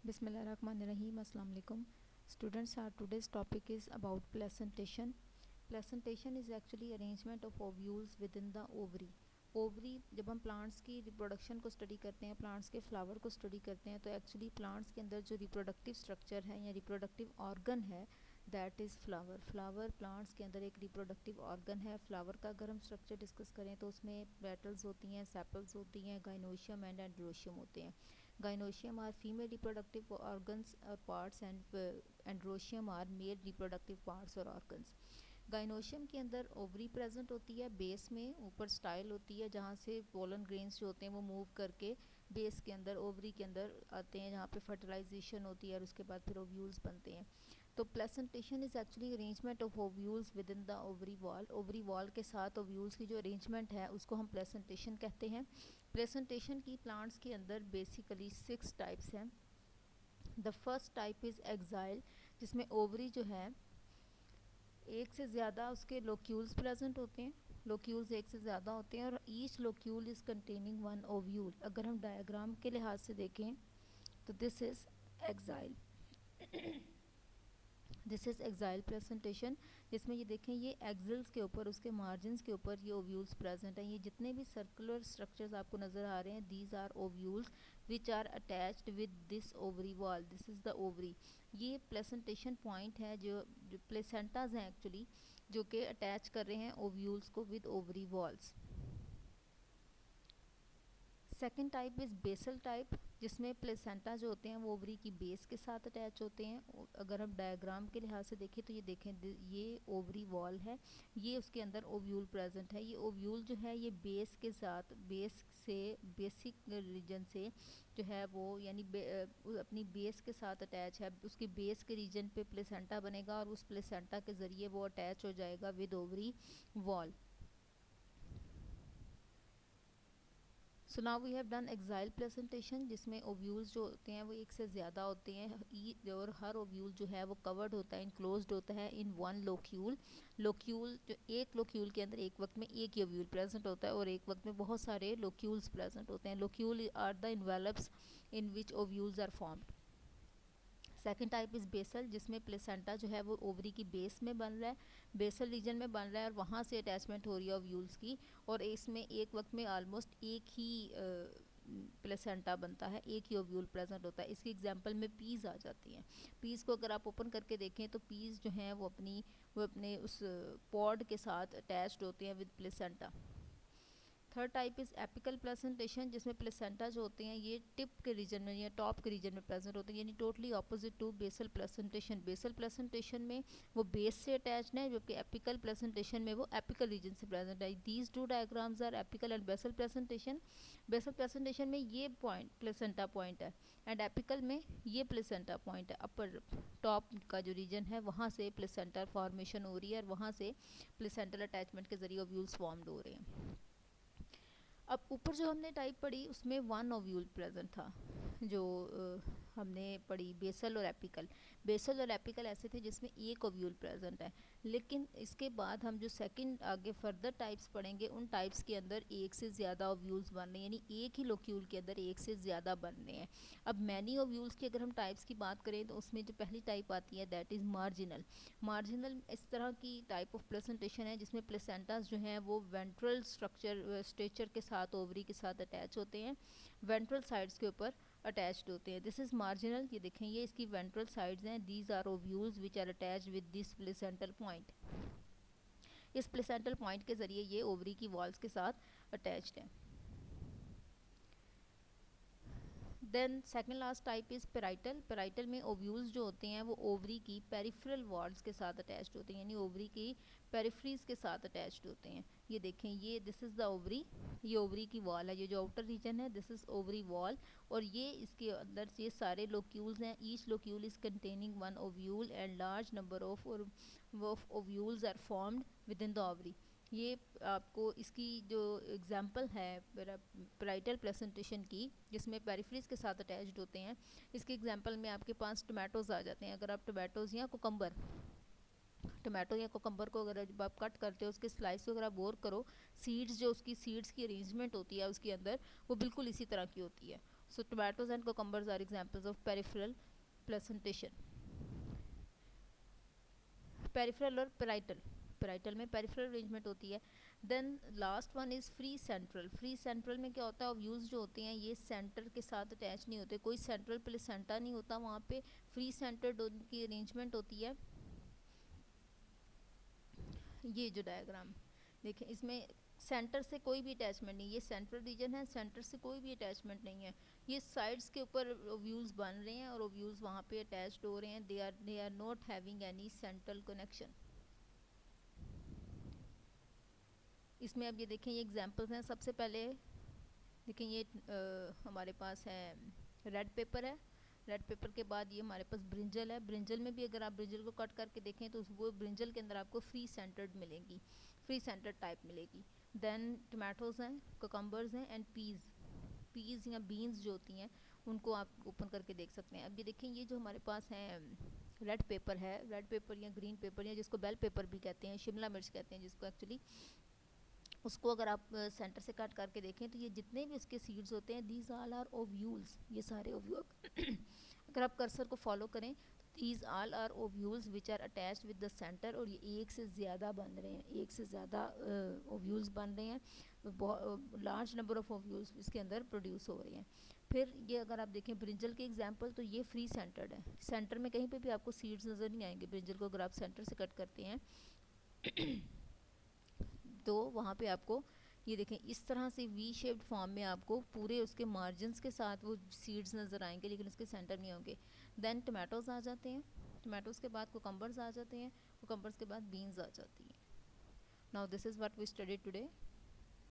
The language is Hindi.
Bismillahirrahmanirrahim. Assalamu alaikum. Students, our today's topic is about placentation. Placentation is actually arrangement of ovules within the ovary. Ovary जब हम प्लांट्स की रिप्रोडक्शन को स्टडी करते हैं, प्लांट्स के फ्लावर को स्टडी करते हैं, तो एक्चुअली प्लांट्स के अंदर जो रिप्रोडक्टिव स्ट्रक्चर है या रिप्रोडक्टिव ऑर्गन है that is flower. Flower plants के अंदर एक रिप्रोडक्टिव ऑर्गन है. फ्लावर का अगर हम स्ट्रक्चर डिस्कस करें तो उसमें पेटल्स होती हैं, सेपल्स होती हैं, गाइनोशियम एंड एंड्रोशियम होते हैं. Gynoecium are female reproductive organs or parts and androecium are male reproductive parts or organs. Gynoecium के अंदर ओवरी प्रेजेंट होती है, बेस में ऊपर स्टाइल होती है जहाँ से पोलन ग्रेन्स जो होते हैं वो मूव करके बेस के अंदर ओवरी के अंदर आते हैं, जहाँ पे फर्टिलाइजेशन होती है और उसके बाद फिर ओव्यूल्स बनते हैं. तो placentation is actually arrangement of ovules with in the ovary wall. Ovary wall के साथ ओव्यूल्स की जो अरेंजमेंट है उसको हम प्लेसेंटेशन कहते हैं. प्लेसेंटेशन की प्लांट्स के अंदर बेसिकली 6 टाइप्स हैं. The first type is axile, जिसमें ओवरी जो है एक से ज़्यादा उसके लोक्यूल्स प्रेजेंट होते हैं. लोक्यूल्स एक से ज़्यादा होते हैं और each locule is containing one ovule. अगर हम डायग्राम के लिहाज से देखें तो this is axile. This is axile presentation, जिसमें ये देखें ये एक्सिल्स के ऊपर, उसके मार्जिन्स के ऊपर ये ओव्यूल्स प्रेजेंट हैं. ये जितने भी सर्कुलर स्ट्रक्चर्स आपको नज़र आ रहे हैं these are ovules which are attached with this ovary wall. This is the ovary. ये प्लेसेंटेशन पॉइंट है जो प्लेसेंटाज हैं एक्चुअली, जो कि अटैच कर रहे हैं ओव्यूल्स को with ovary walls. Second type is basal type, जिसमें प्लेसेंटा जो होते हैं वो ओवरी की बेस के साथ अटैच होते हैं. अगर हम डायग्राम के लिहाज से देखें तो ये देखें ये ओवरी वॉल है, ये उसके अंदर ओव्यूल प्रेजेंट है. ये ओव्यूल जो है ये बेस के साथ, बेस से बेसिक रीजन से जो है वो यानी अपनी बेस के साथ अटैच है. उसकी बेस के रीजन पे प्लेसेंटा बनेगा और उस प्लेसेंटा के ज़रिए वो अटैच हो जाएगा with ovary wall. So now we have done axile placentation, जिसमें ओव्यूल्स जो होते हैं वो एक से ज़्यादा होते हैं और हर ओव्यूल जो है वो कवर्ड होता है, इनक्लोज्ड होता है इन वन लोक्यूल. लोक्यूल जो एक लोक्यूल के अंदर एक वक्त में एक ही ओव्यूल प्रेजेंट होता है और एक वक्त में बहुत सारे लोक्यूल्स प्रेजेंट होते हैं. Locule are the envelopes in which ovules are formed. Second type is basal, जिसमें प्लेसेंटा जो है वो ओवरी की बेस में बन रहा है, बेसल रीजन में बन रहा है और वहाँ से अटैचमेंट हो रही है ओव्यूल्स की. और इसमें एक वक्त में ऑलमोस्ट एक ही प्लेसेंटा बनता है, एक ही ओव्यूल प्रेजेंट होता है. इसकी एग्जांपल में पीस आ जाती हैं. पीस को अगर आप ओपन करके देखें तो पीस जो हैं वो अपने उस पॉड के साथ अटैच्ड होते हैं with placenta. Third type is apical placentation, जिसमें प्लेसेंटा जो होते हैं ये टिप के रीजन में या टॉप के रीजन में प्रेजेंट होते हैं, यानी totally opposite to basal placentation. Basal placentation में वो बेस से अटैच्ड है, जबकि एपिकल प्लेसेंटेशन में वो एपिकल रीजन से प्रेजेंट है. These two diagrams are apical and basal placentation. Basal placentation में ये पॉइंट प्लेसेंटा पॉइंट है एंड एपिकल में ये प्लेसेंटा पॉइंट है. अपर टॉप का जो रीजन है वहाँ से प्लेसेंटा फॉर्मेशन हो रही है और वहाँ से प्लेसेंटल अटैचमेंट के जरिए ओव्यूल्स फॉर्म्ड हो रहे हैं. अब ऊपर जो हमने टाइप पढ़ी उसमें वन ओव्यूल प्रेजेंट था, जो हमने पढ़ी बेसल और एपिकल. बेसल और एपिकल ऐसे थे जिसमें एक ओव्यूल प्रेजेंट है, लेकिन इसके बाद हम जो सेकंड आगे फर्दर टाइप्स पढ़ेंगे उन टाइप्स के अंदर एक से ज़्यादा ओव्यूल्स बन रहे हैं, यानी एक ही लोक्यूल के अंदर एक से ज़्यादा बन रहे हैं. अब मैनी ओव्यूल्स की अगर हम टाइप्स की बात करें तो उसमें जो पहली टाइप आती है दैट इज़ मार्जिनल. मार्जिनल इस तरह की टाइप ऑफ प्लेसेंटेशन है जिसमें प्लेसेंटास जो हैं वो वेंट्रल स्ट्रक्चर के साथ ओवरी के साथ अटैच होते हैं, वेंट्रल साइड्स के ऊपर अटैच्ड होते हैं. This is marginal. ये देखें ये इसकी वेंट्रल साइड्स हैं. These are ovules which are attached with this placental point. इस प्लेसेंटल पॉइंट के ज़रिए ये ओवरी की वॉल्स के साथ अटैच्ड हैं. Then second last type is parietal. Parietal में ओव्यूल्स जो होते हैं वो ओवरी की पेरिफेरल वॉल्स के साथ अटैच्ड होते हैं, यानी ओवरी की पेरिफ्रीज के साथ अटैच्ड होते हैं. ये देखें ये दिस इज़ द ओवरी, ये ओवरी की वॉल है, ये जो आउटर रीजन है दिस इज़ ओवरी वॉल और ये इसके अंदर ये सारे लोक्यूल्स हैं. Each locule is containing one ovule and large number of ovules are formed within the ovary. ये आपको इसकी जो एग्जांपल है पेराइटल प्लेसेंटेशन की जिसमें पेरिफ्रीज के साथ अटैच्ड होते हैं, इसके एग्जांपल में आपके पास टोमेटोज़ आ जाते हैं. अगर आप टोमेटोज़ या टोमेटो या कोकम्बर को अगर जब आप कट करते हो उसके स्लाइस को अगर आप बोर करो, सीड्स जो उसकी सीड्स की अरेंजमेंट होती है उसके अंदर वो बिल्कुल इसी तरह की होती है. So tomatoes and cucumbers are examples of peripheral placentation. Peripheral और पेराइटल, पेराइटल में पेरिफेरल अरेंजमेंट होती है. Then last one is free central. Free central में क्या होता है, ओव्यूल्स जो होते हैं ये सेंटर के साथ अटैच नहीं होते, कोई सेंट्रल प्लेसेंटा नहीं होता वहाँ पे, फ्री सेंटर्ड उनकी अरेंजमेंट होती है. ये जो डायग्राम देखें, इसमें सेंटर से कोई भी अटैचमेंट नहीं, ये सेंट्रल रीजन है, सेंटर से कोई भी अटैचमेंट नहीं है, ये साइड्स के ऊपर ओव्यूल्स बन रहे हैं और ओव्यूल्स वहाँ पे अटैच्ड हो रहे हैं. They are not having any central connection. इसमें अब ये देखें, ये एग्जांपल्स हैं. सबसे पहले देखें, ये हमारे पास है रेड पेपर है. रेड पेपर के बाद ये हमारे पास ब्रिंजल है. ब्रिंजल में भी अगर आप ब्रिंजल को कट करके देखें तो वो ब्रिंजल के अंदर आपको फ्री सेंटर्ड मिलेगी, फ्री सेंटर्ड टाइप मिलेगी. देन टमाटोज हैं, कुकम्बर्स हैं एंड पीज़ या बीन्स जो होती हैं उनको आप ओपन करके देख सकते हैं. अब ये देखें, ये जो हमारे पास हैं रेड पेपर है, रेड पेपर या ग्रीन पेपर या जिसको बेल पेपर भी कहते हैं, शिमला मिर्च कहते हैं जिसको एक्चुअली, उसको अगर आप सेंटर से कट करके देखें तो ये जितने भी उसके सीड्स होते हैं, दीज ऑल आर ओव्यूल्स, ये सारे ओव्यूल अगर आप कर्सर को फॉलो करें तो these all are ovules which are attached with the centre. और ये एक से ज़्यादा बन रहे हैं, एक से ज़्यादा ओव्यूल्स बन रहे हैं, लार्ज नंबर ऑफ ओव्यूल्स इसके अंदर प्रोड्यूस हो रहे हैं. फिर ये अगर आप देखें ब्रिंजल के एग्जांपल, तो ये फ्री सेंटर्ड है, सेंटर में कहीं पे भी आपको सीड्स नज़र नहीं आएंगे. ब्रिंजल को अगर आप सेंटर से कट करते हैं तो वहाँ पे आपको ये देखें इस तरह से वी शेप्ड फॉर्म में आपको पूरे उसके मार्जिन्स के साथ वो सीड्स नज़र आएंगे, लेकिन उसके सेंटर नहीं होंगे. देन टमाटोज़ आ जाते हैं, टमाटोज़ के बाद कुकम्बर्स आ जाते हैं, कुकम्बर्स के बाद बीन्स आ जाती हैं. Now this is what we study today.